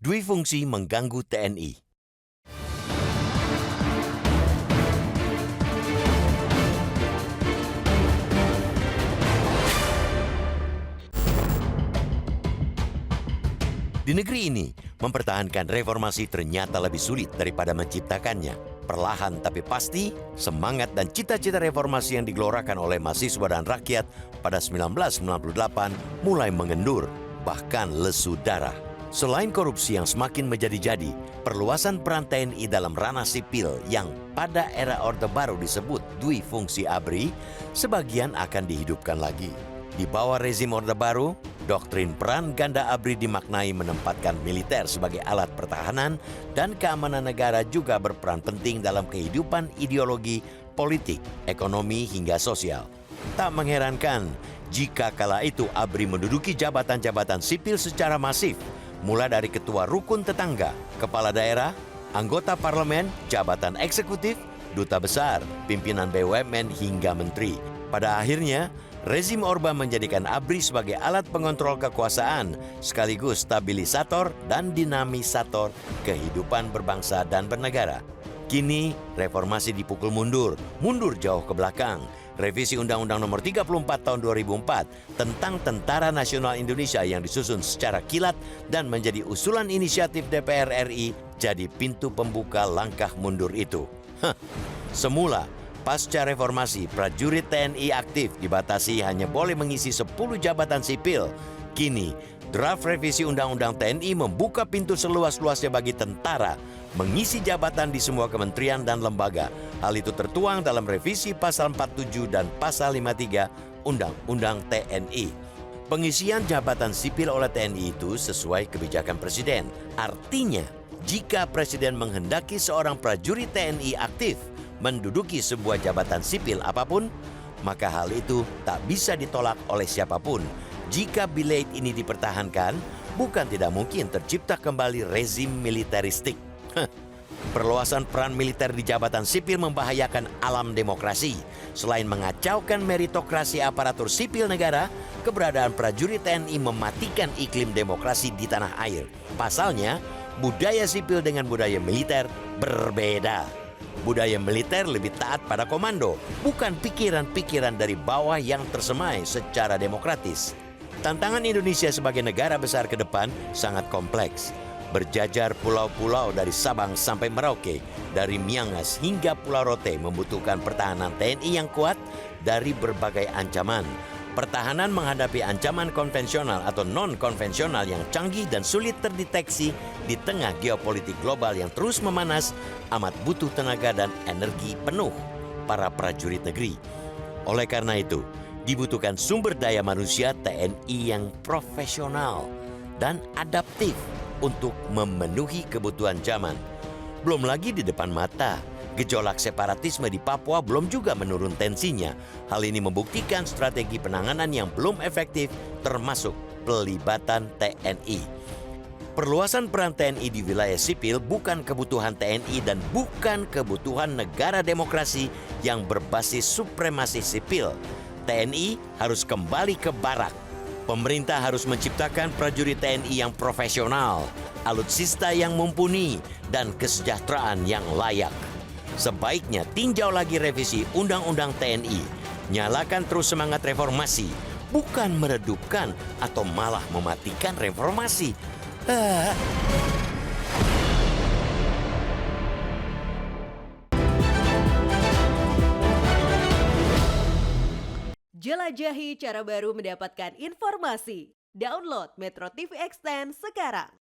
Dwi fungsi mengganggu TNI. Di negeri ini, mempertahankan reformasi ternyata lebih sulit daripada menciptakannya. Perlahan tapi pasti, semangat dan cita-cita reformasi yang digelorakan oleh mahasiswa dan rakyat pada 1998 mulai mengendur, bahkan lesu darah. Selain korupsi yang semakin menjadi-jadi, perluasan peran TNI dalam ranah sipil yang pada era Orde Baru disebut dwi fungsi ABRI, sebagian akan dihidupkan lagi. Di bawah rezim Orde Baru, doktrin peran ganda ABRI dimaknai menempatkan militer sebagai alat pertahanan dan keamanan negara juga berperan penting dalam kehidupan ideologi, politik, ekonomi hingga sosial. Tak mengherankan jika kala itu ABRI menduduki jabatan-jabatan sipil secara masif, mulai dari ketua rukun tetangga, kepala daerah, anggota parlemen, jabatan eksekutif, duta besar, pimpinan BUMN hingga menteri. Pada akhirnya, rezim Orba menjadikan ABRI sebagai alat pengontrol kekuasaan, sekaligus stabilisator dan dinamisator kehidupan berbangsa dan bernegara. Kini, reformasi dipukul mundur jauh ke belakang. Revisi Undang-Undang Nomor 34 Tahun 2004 tentang Tentara Nasional Indonesia yang disusun secara kilat dan menjadi usulan inisiatif DPR RI jadi pintu pembuka langkah mundur itu. Semula, pasca reformasi, prajurit TNI aktif dibatasi hanya boleh mengisi 10 jabatan sipil. Kini, draft revisi Undang-Undang TNI membuka pintu seluas-luasnya bagi tentara mengisi jabatan di semua kementerian dan lembaga. Hal itu tertuang dalam revisi Pasal 47 dan Pasal 53 Undang-Undang TNI. Pengisian jabatan sipil oleh TNI itu sesuai kebijakan Presiden. Artinya, jika Presiden menghendaki seorang prajurit TNI aktif menduduki sebuah jabatan sipil apapun, maka hal itu tak bisa ditolak oleh siapapun. Jika bilet ini dipertahankan, bukan tidak mungkin tercipta kembali rezim militeristik. Perluasan peran militer di jabatan sipil membahayakan alam demokrasi. Selain mengacaukan meritokrasi aparatur sipil negara, keberadaan prajurit TNI mematikan iklim demokrasi di tanah air. Pasalnya, budaya sipil dengan budaya militer berbeda. Budaya militer lebih taat pada komando, bukan pikiran-pikiran dari bawah yang tersemai secara demokratis. Tantangan Indonesia sebagai negara besar ke depan sangat kompleks. Berjajar pulau-pulau dari Sabang sampai Merauke, dari Miangas hingga Pulau Rote membutuhkan pertahanan TNI yang kuat dari berbagai ancaman. Pertahanan menghadapi ancaman konvensional atau non-konvensional yang canggih dan sulit terdeteksi di tengah geopolitik global yang terus memanas amat butuh tenaga dan energi penuh para prajurit negeri. Oleh karena itu, dibutuhkan sumber daya manusia TNI yang profesional dan adaptif untuk memenuhi kebutuhan zaman. Belum lagi di depan mata, gejolak separatisme di Papua belum juga menurun tensinya. Hal ini membuktikan strategi penanganan yang belum efektif, termasuk pelibatan TNI. Perluasan peran TNI di wilayah sipil bukan kebutuhan TNI dan bukan kebutuhan negara demokrasi yang berbasis supremasi sipil. TNI harus kembali ke barak. Pemerintah harus menciptakan prajurit TNI yang profesional, alutsista yang mumpuni, dan kesejahteraan yang layak. Sebaiknya tinjau lagi revisi Undang-Undang TNI. Nyalakan terus semangat reformasi, bukan meredupkan atau malah mematikan reformasi. Jelajahi cara baru mendapatkan informasi. Download Metro TV Extend sekarang.